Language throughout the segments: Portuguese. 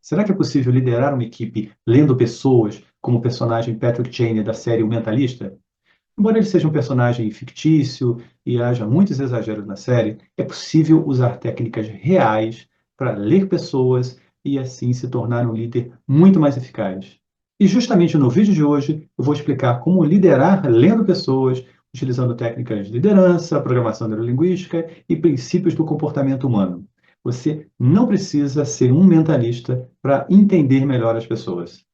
Será que é possível liderar uma equipe lendo pessoas, como o personagem Patrick Chaney da série O Mentalista? Embora ele seja um personagem fictício e haja muitos exageros na série, é possível usar técnicas reais para ler pessoas e assim se tornar um líder muito mais eficaz. E justamente no vídeo de hoje eu vou explicar como liderar lendo pessoas, utilizando técnicas de liderança, programação neurolinguística e princípios do comportamento humano. Você não precisa ser um mentalista para entender melhor as pessoas.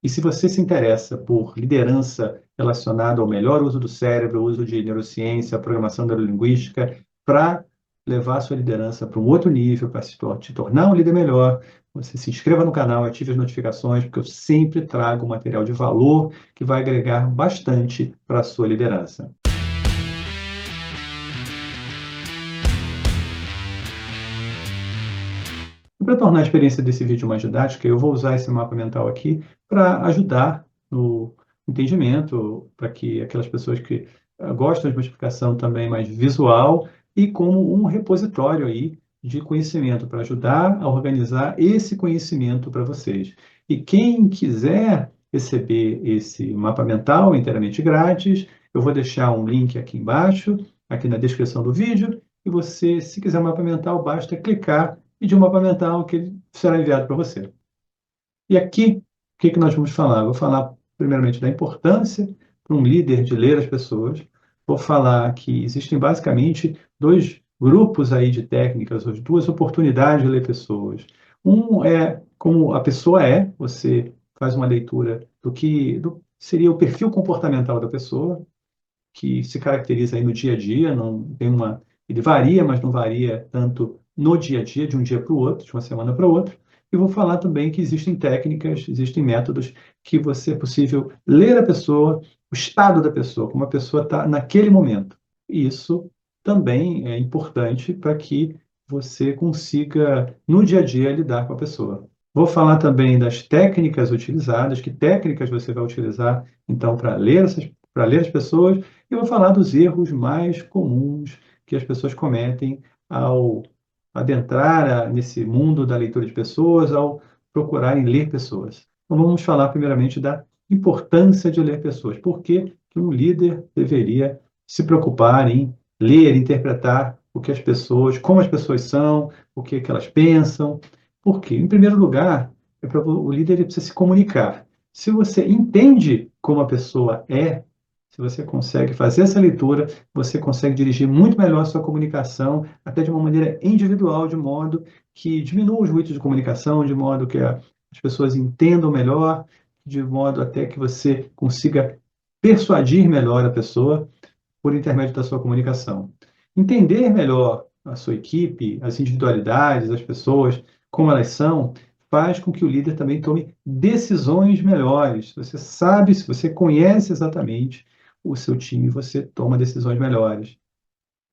E se você se interessa por liderança relacionada ao melhor uso do cérebro, uso de neurociência, programação neurolinguística, para levar a sua liderança para um outro nível, para te tornar um líder melhor, você se inscreva no canal, ative as notificações, porque eu sempre trago material de valor que vai agregar bastante para a sua liderança. E para tornar a experiência desse vídeo mais didática, eu vou usar esse mapa mental aqui para ajudar no entendimento, para que aquelas pessoas que gostam de uma explicação também mais visual e como um repositório aí de conhecimento para ajudar a organizar esse conhecimento para vocês. E quem quiser receber esse mapa mental inteiramente grátis, eu vou deixar um link aqui embaixo, aqui na descrição do vídeo, e você, se quiser um mapa mental, basta clicar e de um mapa mental que ele será enviado para você. E aqui, o que nós vamos falar? Eu vou falar, primeiramente, da importância para um líder de ler as pessoas. Vou falar que existem basicamente dois grupos aí de técnicas, ou duas oportunidades de ler pessoas. Um é como a pessoa é, você faz uma leitura do seria o perfil comportamental da pessoa, que se caracteriza aí no dia a dia, não tem uma, ele varia, mas não varia tanto no dia a dia, de um dia para o outro, de uma semana para outra. E vou falar também que existem técnicas, existem métodos que você é possível ler a pessoa, o estado da pessoa, como a pessoa está naquele momento. E isso também é importante para que você consiga, no dia a dia, lidar com a pessoa. Vou falar também das técnicas utilizadas, que técnicas você vai utilizar, então, para ler as pessoas, eu vou falar dos erros mais comuns que as pessoas cometem ao adentrar nesse mundo da leitura de pessoas, ao procurarem ler pessoas. Então, vamos falar primeiramente da importância de ler pessoas. Por que que um líder deveria se preocupar em ler, interpretar o que as pessoas, como as pessoas são, o que, que elas pensam? Por quê? Em primeiro lugar, o líder ele precisa se comunicar. Se você entende como a pessoa é, se você consegue fazer essa leitura, você consegue dirigir muito melhor a sua comunicação, até de uma maneira individual, de modo que diminua os ruídos de comunicação, de modo que as pessoas entendam melhor, de modo até que você consiga persuadir melhor a pessoa por intermédio da sua comunicação. Entender melhor a sua equipe, as individualidades, as pessoas, como elas são, faz com que o líder também tome decisões melhores. Você sabe, se você conhece exatamente o seu time, você toma decisões melhores.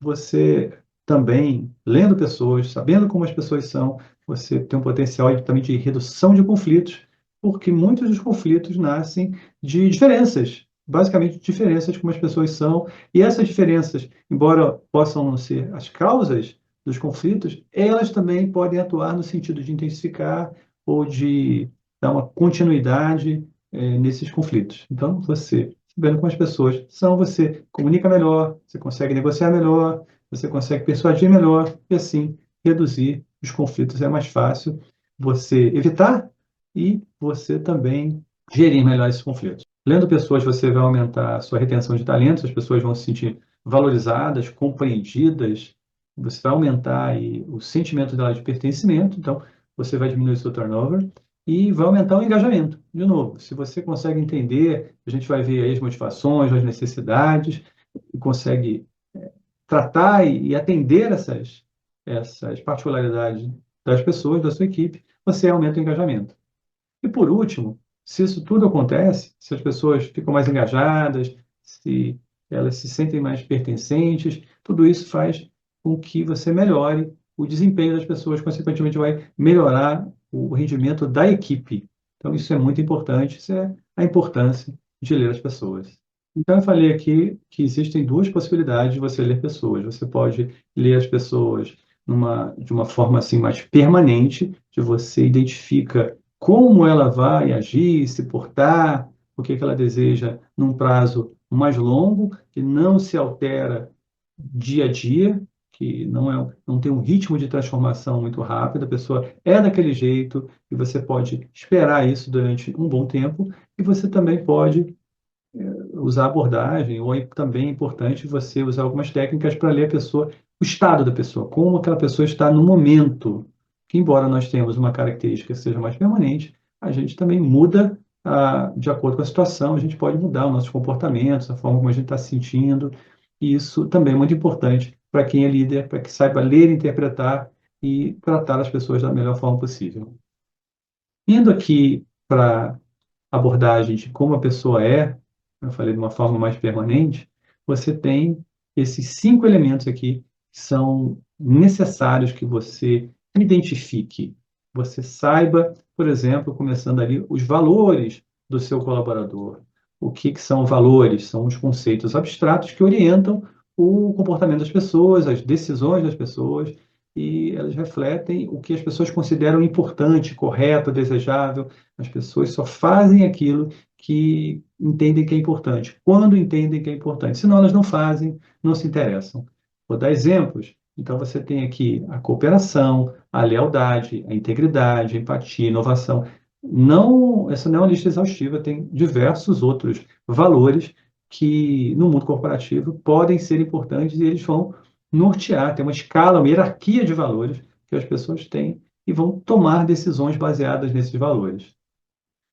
Você também, lendo pessoas, sabendo como as pessoas são, você tem um potencial aí também de redução de conflitos, porque muitos dos conflitos nascem de diferenças, basicamente diferenças como as pessoas são, e essas diferenças, embora possam não ser as causas dos conflitos, elas também podem atuar no sentido de intensificar ou de dar uma continuidade nesses conflitos. Então, você, sabendo como as pessoas são, você comunica melhor, você consegue negociar melhor, você consegue persuadir melhor e assim reduzir os conflitos. É mais fácil você evitar e você também gerir melhor esses conflitos. Lendo pessoas, você vai aumentar a sua retenção de talentos, as pessoas vão se sentir valorizadas, compreendidas, você vai aumentar aí o sentimento dela de pertencimento, então você vai diminuir o seu turnover e vai aumentar o engajamento. De novo, se você consegue entender, a gente vai ver aí as motivações, as necessidades, e consegue tratar e atender essas particularidades das pessoas, da sua equipe, você aumenta o engajamento. E por último, se isso tudo acontece, se as pessoas ficam mais engajadas, se elas se sentem mais pertencentes, tudo isso faz com que você melhore o desempenho das pessoas, consequentemente vai melhorar o rendimento da equipe. Então, isso é muito importante, isso é a importância de ler as pessoas. Então, eu falei aqui que existem duas possibilidades de você ler pessoas. Você pode ler as pessoas de uma forma assim mais permanente, de você identifica como ela vai agir, se portar, o que que ela deseja num prazo mais longo, que não se altera dia a dia, que não tem um ritmo de transformação muito rápido, a pessoa é daquele jeito e você pode esperar isso durante um bom tempo e você também pode usar abordagem, ou também é importante você usar algumas técnicas para ler a pessoa, o estado da pessoa, como aquela pessoa está no momento, que embora nós tenhamos uma característica que seja mais permanente, a gente também muda de acordo com a situação, a gente pode mudar os nossos comportamentos, a forma como a gente está se sentindo, e isso também é muito importante para quem é líder, para que saiba ler, interpretar e tratar as pessoas da melhor forma possível. Indo aqui para abordagem de como a pessoa é, eu falei de uma forma mais permanente, você tem esses 5 elementos aqui que são necessários que você identifique. Você saiba, por exemplo, começando ali, os valores do seu colaborador. O que são valores? São os conceitos abstratos que orientam o comportamento das pessoas, as decisões das pessoas, e elas refletem o que as pessoas consideram importante, correto, desejável. As pessoas só fazem aquilo que entendem que é importante, quando entendem que é importante. Senão, elas não fazem, não se interessam. Vou dar exemplos. Então, você tem aqui a cooperação, a lealdade, a integridade, a empatia, a inovação. Não, essa não é uma lista exaustiva, tem diversos outros valores que, no mundo corporativo, podem ser importantes e eles vão nortear, tem uma escala, uma hierarquia de valores que as pessoas têm e vão tomar decisões baseadas nesses valores.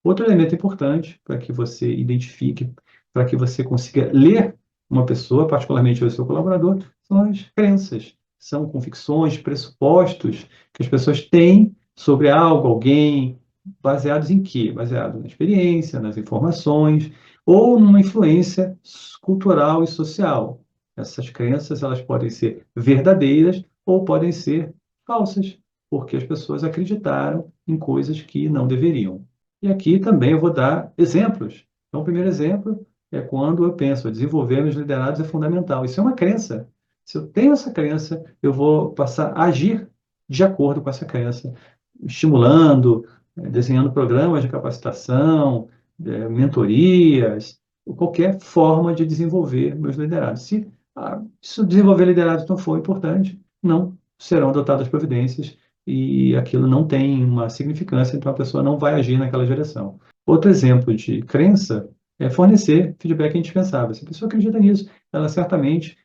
Outro elemento importante para que você identifique, para que você consiga ler uma pessoa, particularmente o seu colaborador, são as crenças, são convicções, pressupostos que as pessoas têm sobre algo, alguém, baseados em quê? Baseado na experiência, nas informações ou numa influência cultural e social. Essas crenças, elas podem ser verdadeiras ou podem ser falsas, porque as pessoas acreditaram em coisas que não deveriam. E aqui também eu vou dar exemplos. Então, o primeiro exemplo é quando eu penso, desenvolver meus liderados é fundamental. Isso é uma crença. Se eu tenho essa crença, eu vou passar a agir de acordo com essa crença, estimulando, desenhando programas de capacitação, mentorias, qualquer forma de desenvolver meus liderados. Se desenvolver liderados não for importante, não serão adotadas providências e aquilo não tem uma significância, então a pessoa não vai agir naquela direção. Outro exemplo de crença é fornecer feedback indispensável. Se a pessoa acredita nisso, ela certamente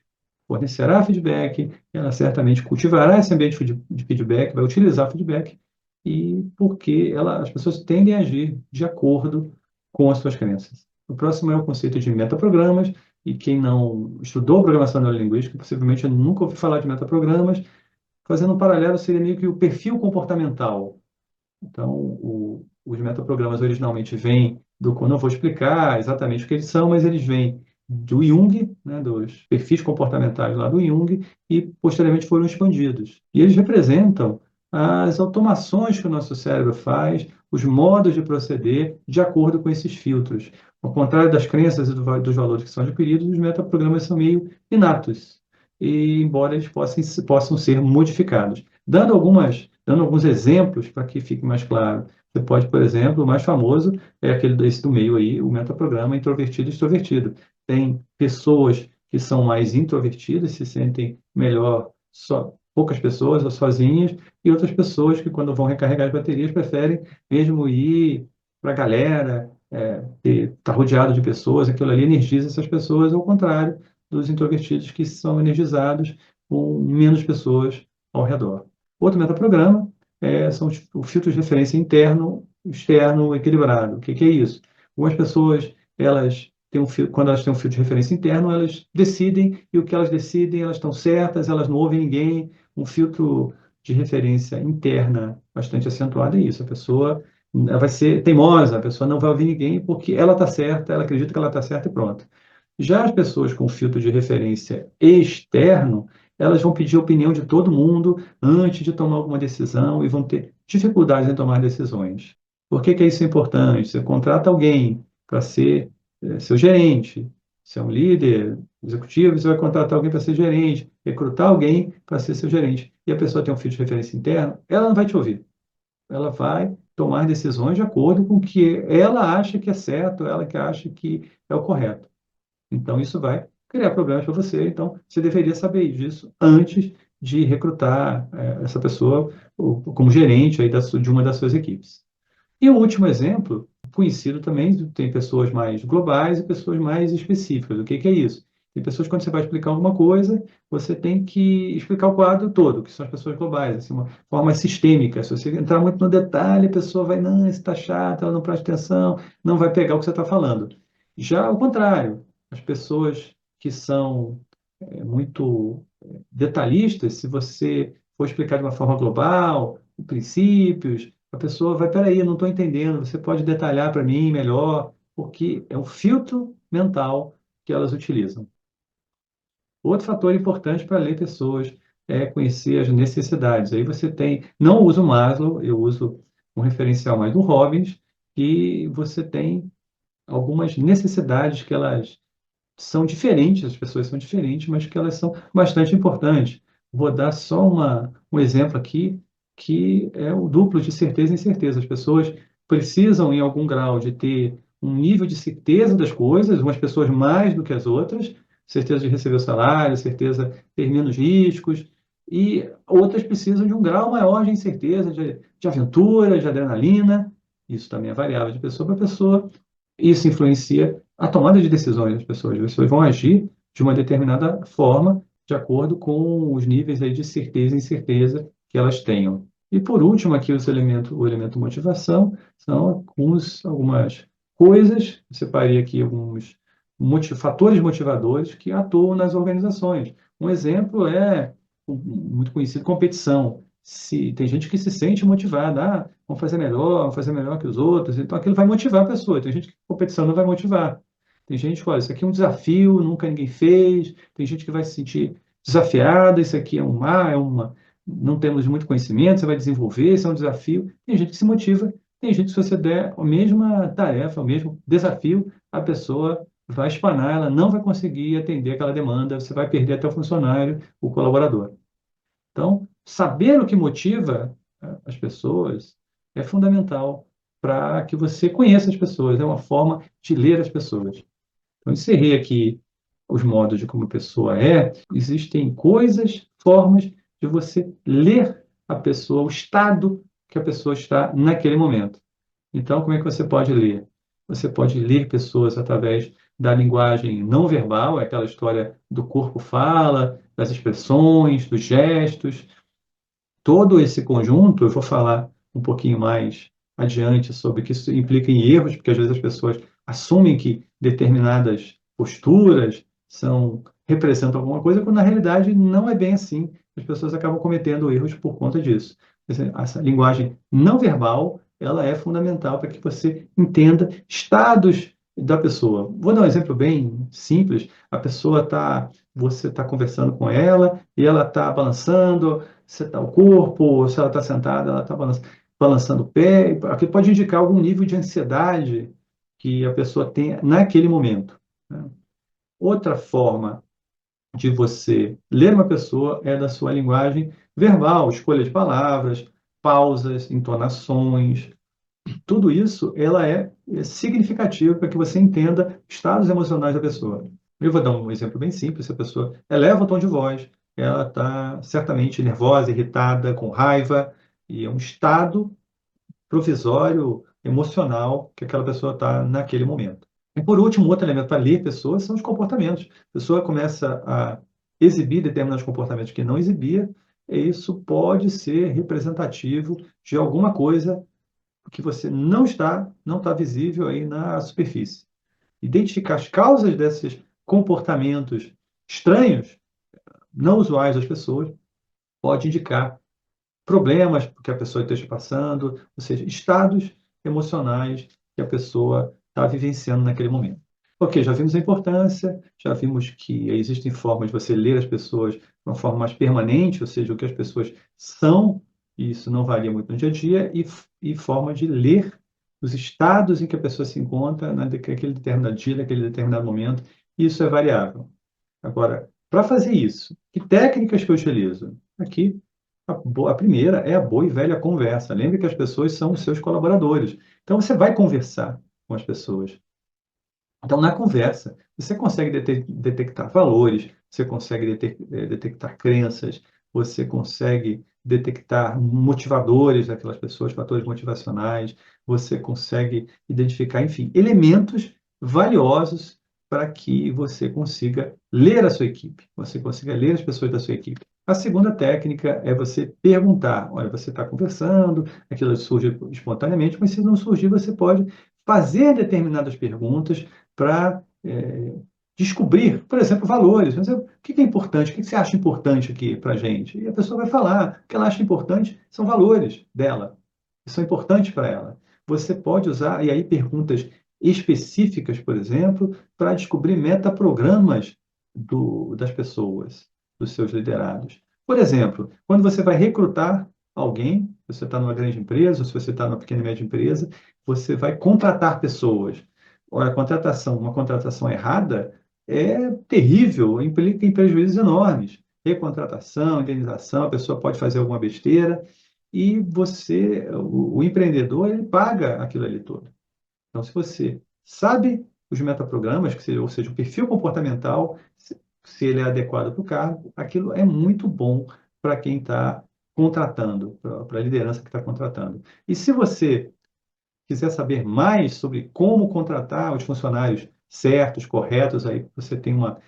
fornecerá feedback, ela certamente cultivará esse ambiente de feedback, vai utilizar o feedback, e porque as pessoas tendem a agir de acordo com as suas crenças. O próximo é o conceito de metaprogramas, e quem não estudou programação neurolinguística, possivelmente nunca ouviu falar de metaprogramas. Fazendo um paralelo, seria meio que o perfil comportamental. Então, os metaprogramas originalmente vêm não vou explicar exatamente o que eles são, mas eles vêm do Jung, né, dos perfis comportamentais lá do Jung, e posteriormente foram expandidos. E eles representam as automações que o nosso cérebro faz, os modos de proceder de acordo com esses filtros. Ao contrário das crenças e dos valores que são adquiridos, os metaprogramas são meio inatos, e embora eles possam ser modificados. Dando alguns exemplos para que fique mais claro. Você pode, por exemplo, o mais famoso é aquele desse do meio aí, o metaprograma introvertido e extrovertido. Tem pessoas que são mais introvertidas, se sentem melhor só poucas pessoas ou sozinhas, e outras pessoas que, quando vão recarregar as baterias, preferem mesmo ir para a galera, estar rodeado de pessoas, aquilo ali energiza essas pessoas, ao contrário dos introvertidos que são energizados com menos pessoas ao redor. Outro metaprograma são os filtros de referência interno, externo, equilibrado. O que é isso? Algumas pessoas, quando elas têm um filtro de referência interno, elas decidem, e o que elas decidem, elas estão certas, elas não ouvem ninguém. Um filtro de referência interna bastante acentuado é isso. A pessoa ela vai ser teimosa, a pessoa não vai ouvir ninguém porque ela está certa, ela acredita que ela está certa e pronto. Já as pessoas com filtro de referência externo, elas vão pedir a opinião de todo mundo antes de tomar alguma decisão e vão ter dificuldades em tomar decisões. Por que isso é importante? Você contrata alguém para ser seu gerente, se é um líder executivo, você vai contratar alguém para ser gerente, recrutar alguém para ser seu gerente, e a pessoa tem um filtro de referência interno, ela não vai te ouvir. Ela vai tomar decisões de acordo com o que ela acha que é certo, ela que acha que é o correto. Então, isso vai criar problemas para você. Então, você deveria saber disso antes de recrutar essa pessoa como gerente aí de uma das suas equipes. E o último exemplo, conhecido também, tem pessoas mais globais e pessoas mais específicas. O que que é isso? Tem pessoas, quando você vai explicar alguma coisa, você tem que explicar o quadro todo, que são as pessoas globais, assim, uma forma sistêmica. Se você entrar muito no detalhe, a pessoa vai, não, isso está chato, ela não presta atenção, não vai pegar o que você está falando. Já ao contrário, as pessoas que são muito detalhistas, se você for explicar de uma forma global, princípios, a pessoa vai, peraí, eu não estou entendendo, você pode detalhar para mim melhor, porque é o filtro mental que elas utilizam. Outro fator importante para ler pessoas é conhecer as necessidades. Aí você tem, não uso o Maslow, eu uso um referencial mais do Robbins, e você tem algumas necessidades que elas são diferentes, as pessoas são diferentes, mas que elas são bastante importantes. Vou dar só um exemplo aqui, que é o duplo de certeza e incerteza. As pessoas precisam, em algum grau, de ter um nível de certeza das coisas, umas pessoas mais do que as outras, certeza de receber o salário, certeza de ter menos riscos, e outras precisam de um grau maior de incerteza, de aventura, de adrenalina. Isso também é variável de pessoa para pessoa, isso influencia a tomada de decisões das pessoas. As pessoas vão agir de uma determinada forma, de acordo com os níveis aí de certeza e incerteza que elas tenham. E por último, aqui o elemento motivação, são algumas coisas, separei aqui alguns fatores motivadores que atuam nas organizações. Um exemplo é muito conhecido, competição. Se tem gente que se sente motivada, vamos fazer melhor que os outros, então aquilo vai motivar a pessoa. Tem gente que competição não vai motivar. Tem gente que, olha, isso aqui é um desafio, nunca ninguém fez. Tem gente que vai se sentir desafiada, isso aqui não temos muito conhecimento, você vai desenvolver, isso é um desafio. Tem gente que se motiva, tem gente que se você der a mesma tarefa, o mesmo desafio, a pessoa vai espanar, ela não vai conseguir atender aquela demanda, você vai perder até o funcionário, o colaborador. Então, saber o que motiva as pessoas é fundamental para que você conheça as pessoas, é uma forma de ler as pessoas. Então, encerrei aqui os modos de como a pessoa é. Existem coisas, formas de você ler a pessoa, o estado que a pessoa está naquele momento. Então, como é que você pode ler? Você pode ler pessoas através da linguagem não verbal, é aquela história do corpo fala, das expressões, dos gestos. Todo esse conjunto, eu vou falar um pouquinho mais adiante sobre o que isso implica em erros, porque às vezes as pessoas assumem que determinadas posturas representam alguma coisa, quando na realidade não é bem assim. As pessoas acabam cometendo erros por conta disso. Essa linguagem não verbal, ela é fundamental para que você entenda estados da pessoa. Vou dar um exemplo bem simples. Você está conversando com ela e ela está balançando, se está o corpo, se ela está sentada, ela está balançando o pé. Aquilo pode indicar algum nível de ansiedade que a pessoa tem naquele momento, né? Outra forma de você ler uma pessoa é da sua linguagem verbal, escolha de palavras, pausas, entonações. Tudo isso é significativo para que você entenda estados emocionais da pessoa. Eu vou dar um exemplo bem simples. Se a pessoa eleva o tom de voz, ela está certamente nervosa, irritada, com raiva, e é um estado provisório, emocional, que aquela pessoa está naquele momento. E por último, outro elemento para ler pessoas são os comportamentos. A pessoa começa a exibir determinados comportamentos que não exibia, e isso pode ser representativo de alguma coisa que você não está visível aí na superfície. Identificar as causas desses comportamentos estranhos, não usuais das pessoas, pode indicar problemas que a pessoa esteja passando, ou seja, estados emocionais que a pessoa está vivenciando naquele momento. Ok, já vimos a importância, já vimos que existem formas de você ler as pessoas de uma forma mais permanente, ou seja, o que as pessoas são, e isso não varia muito no dia a dia, e forma de ler os estados em que a pessoa se encontra naquele determinado dia, naquele determinado momento, isso é variável. Agora, para fazer isso, que técnicas que eu utilizo? Aqui A primeira é a boa e velha conversa. Lembre que as pessoas são os seus colaboradores. Então, você vai conversar com as pessoas. Então, na conversa, você consegue detectar valores, você consegue detectar crenças, você consegue detectar motivadores daquelas pessoas, fatores motivacionais, você consegue identificar, enfim, elementos valiosos para que você consiga ler a sua equipe, você consiga ler as pessoas da sua equipe. A segunda técnica é você perguntar. Olha, você está conversando, aquilo surge espontaneamente, mas se não surgir, você pode fazer determinadas perguntas para descobrir, por exemplo, valores. Por exemplo, o que é importante? O que você acha importante aqui para a gente? E a pessoa vai falar. O que ela acha importante são valores dela, que são importantes para ela. Você pode usar, e aí, perguntas específicas, por exemplo, para descobrir metaprogramas das pessoas, dos seus liderados. Por exemplo, quando você vai recrutar alguém, você está numa grande empresa, ou se você está numa pequena e média empresa, você vai contratar pessoas. Olha, uma contratação errada é terrível, implica em prejuízos enormes. Recontratação, indenização, a pessoa pode fazer alguma besteira e o empreendedor, ele paga aquilo ali todo. Então, se você sabe os metaprogramas, ou seja, o perfil comportamental, se ele é adequado para o cargo, aquilo é muito bom para quem está contratando, para a liderança que está contratando. E se você quiser saber mais sobre como contratar os funcionários certos, corretos, aí você tem uma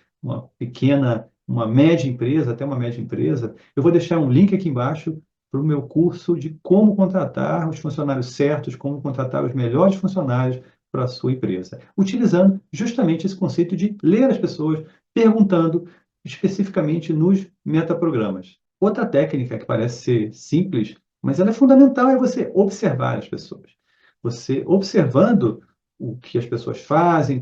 pequena, uma média empresa, até uma média empresa, eu vou deixar um link aqui embaixo para o meu curso de como contratar os funcionários certos, como contratar os melhores funcionários para a sua empresa, utilizando justamente esse conceito de ler as pessoas, perguntando especificamente nos metaprogramas. Outra técnica que parece ser simples, mas ela é fundamental, é você observar as pessoas. Você observando o que as pessoas fazem,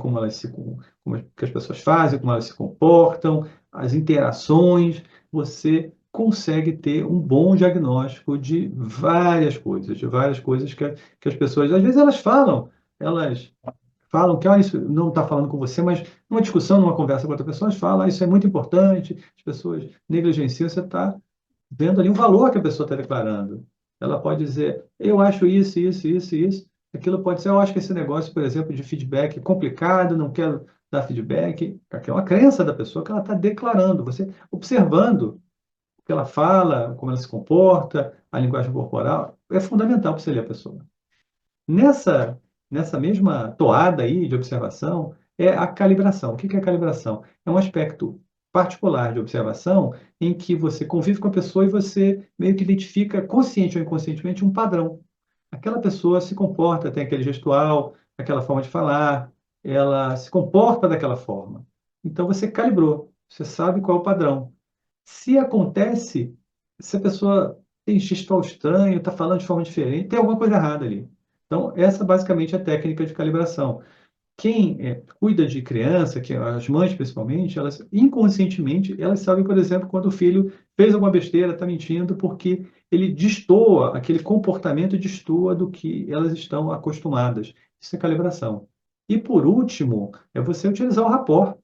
que as pessoas fazem, como elas se comportam, as interações, você consegue ter um bom diagnóstico de várias coisas que as pessoas, às vezes elas falam que isso não está falando com você, mas numa discussão, numa conversa com outra pessoa, elas falam, isso é muito importante, as pessoas negligenciam, você está vendo ali o valor que a pessoa está declarando. Ela pode dizer, eu acho isso, isso, isso, isso. Aquilo pode ser, eu acho que esse negócio, por exemplo, de feedback é complicado, não quero dar feedback. É uma crença da pessoa que ela está declarando. Você observando o que ela fala, como ela se comporta, a linguagem corporal, é fundamental para você ler a pessoa. Nessa, nessa mesma toada aí de observação é a calibração. O que é a calibração? É um aspecto particular de observação em que você convive com a pessoa e você meio que identifica, consciente ou inconscientemente, um padrão. Aquela pessoa se comporta, tem aquele gestual, aquela forma de falar, ela se comporta daquela forma. Então você calibrou, você sabe qual é o padrão. Se acontece, se a pessoa tem gestual estranho, está falando de forma diferente, tem alguma coisa errada ali. Então, essa basicamente é a técnica de calibração. Quem cuida de criança, que as mães principalmente, elas inconscientemente, elas sabem, por exemplo, quando o filho fez alguma besteira, está mentindo, porque ele destoa, aquele comportamento destoa do que elas estão acostumadas. Isso é calibração. E por último, é você utilizar o rapport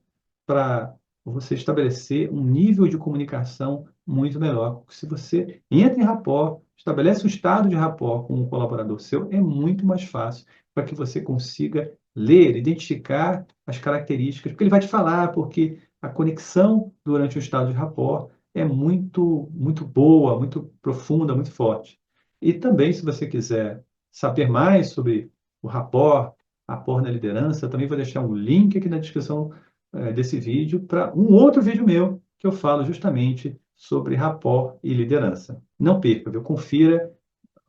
para você estabelecer um nível de comunicação muito melhor. Se você entra em rapport, estabelece um estado de rapport com um colaborador seu, é muito mais fácil para que você consiga ler, identificar as características, porque ele vai te falar, porque a conexão durante o estado de rapport é muito boa, muito profunda, muito forte. E também, se você quiser saber mais sobre o rapport na liderança, eu também vou deixar um link aqui na descrição desse vídeo para um outro vídeo meu que eu falo justamente sobre rapport e liderança. Não perca, viu? Confira,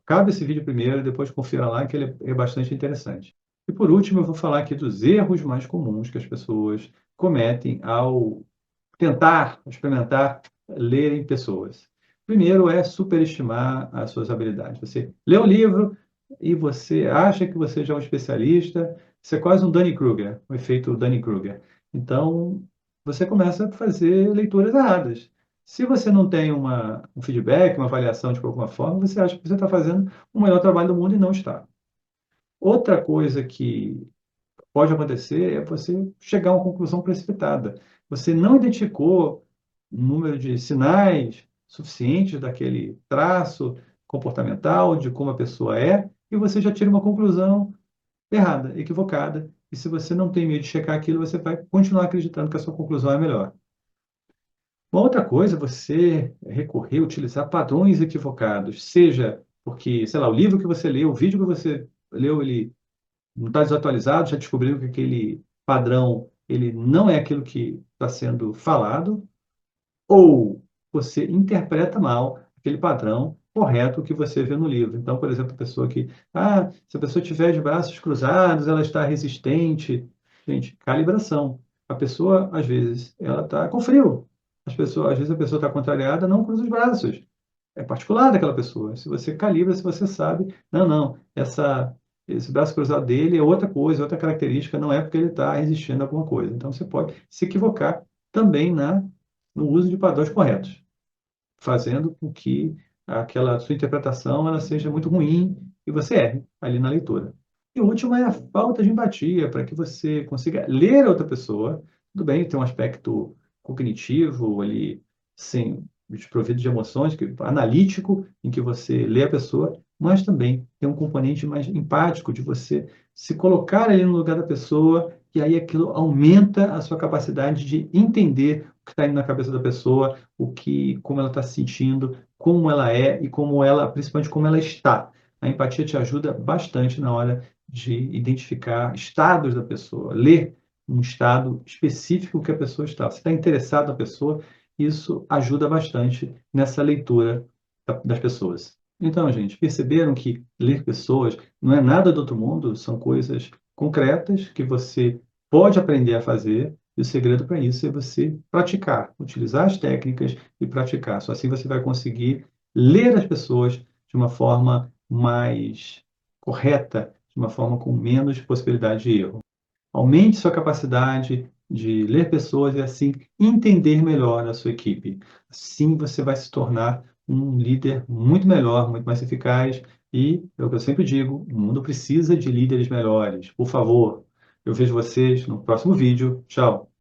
acabe esse vídeo primeiro, depois confira lá que ele é bastante interessante. E por último, eu vou falar aqui dos erros mais comuns que as pessoas cometem ao tentar, experimentar lerem pessoas. Primeiro é superestimar as suas habilidades. Você lê um livro e você acha que você já é um especialista, você é quase um Dunning-Kruger, o efeito Dunning-Kruger. Então, você começa a fazer leituras erradas. Se você não tem um feedback, uma avaliação de alguma forma, você acha que você está fazendo o melhor trabalho do mundo e não está. Outra coisa que pode acontecer é você chegar a uma conclusão precipitada. Você não identificou um número de sinais suficientes daquele traço comportamental, de como a pessoa é, e você já tira uma conclusão errada, equivocada. E se você não tem medo de checar aquilo, você vai continuar acreditando que a sua conclusão é melhor. Uma outra coisa é você recorrer, utilizar padrões equivocados, seja porque, sei lá, o livro que você leu, o vídeo que você leu, ele não está desatualizado, já descobriu que aquele padrão ele não é aquilo que está sendo falado, ou você interpreta mal aquele padrão correto que você vê no livro. Então, por exemplo, a pessoa que, se a pessoa tiver de braços cruzados, ela está resistente. Gente, calibração. A pessoa, às vezes, ela está com frio. Às vezes a pessoa está contrariada, não cruza os braços. É particular daquela pessoa. Se você calibra, se você sabe, não, esse braço cruzado dele é outra coisa, outra característica, não é porque ele está resistindo a alguma coisa. Então, você pode se equivocar também no uso de padrões corretos, fazendo com que aquela sua interpretação ela seja muito ruim e você erre ali na leitura. E o último é a falta de empatia, para que você consiga ler a outra pessoa. Tudo bem, tem um aspecto cognitivo ali, sem desprovido de emoções, analítico, em que você lê a pessoa, mas também tem um componente mais empático, de você se colocar ali no lugar da pessoa, e aí aquilo aumenta a sua capacidade de entender o que está indo na cabeça da pessoa, como ela está se sentindo, como ela é e principalmente como ela está. A empatia te ajuda bastante na hora de identificar estados da pessoa, ler um estado específico que a pessoa está. Você está interessado na pessoa, isso ajuda bastante nessa leitura das pessoas. Então, gente, perceberam que ler pessoas não é nada do outro mundo, são coisas concretas que você pode aprender a fazer, e o segredo para isso é você praticar, utilizar as técnicas e praticar. Só assim você vai conseguir ler as pessoas de uma forma mais correta, de uma forma com menos possibilidade de erro. Aumente sua capacidade de ler pessoas e assim entender melhor a sua equipe. Assim você vai se tornar um líder muito melhor, muito mais eficaz e, é o que eu sempre digo, o mundo precisa de líderes melhores. Por favor, eu vejo vocês no próximo vídeo. Tchau!